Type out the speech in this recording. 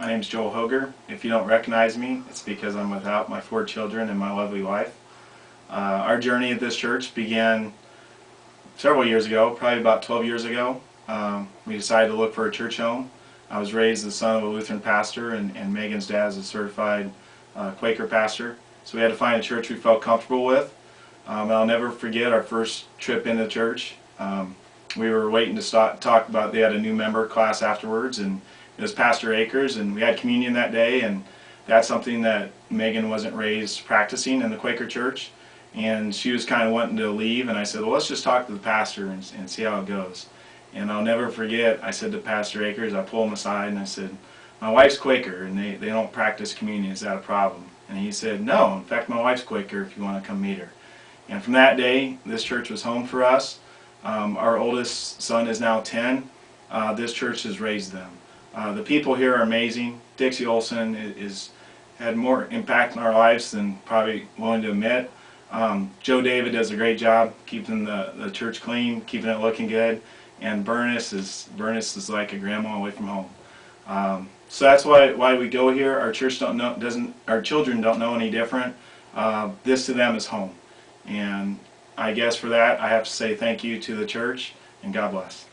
My name is Joel Hoger. If you don't recognize me, it's because I'm without my 4 children and my lovely wife. Our journey at this church began several years ago, probably about 12 years ago. We decided to look for a church home. I was raised the son of a Lutheran pastor, and Megan's dad is a certified Quaker pastor. So we had to find a church we felt comfortable with. I'll never forget our first trip into church. We were waiting to talk about, they had a new member class afterwards, and it was Pastor Akers, and we had communion that day, and that's something that Megan wasn't raised practicing in the Quaker church, and she was kind of wanting to leave, and I said, well, let's just talk to the pastor and see how it goes. And I'll never forget, I said to Pastor Akers, I pulled him aside and I said, my wife's Quaker and they don't practice communion, is that a problem? And he said, no, in fact my wife's Quaker if you want to come meet her. And from that day, this church was home for us. Our oldest son is now 10. This church has raised them. The people here are amazing. Dixie Olson had more impact in our lives than probably willing to admit. Joe David does a great job keeping the church clean, keeping it looking good, and Bernice is like a grandma away from home. So that's why we go here. Our children don't know any different. This to them is home, and I guess for that I have to say thank you to the church, and God bless.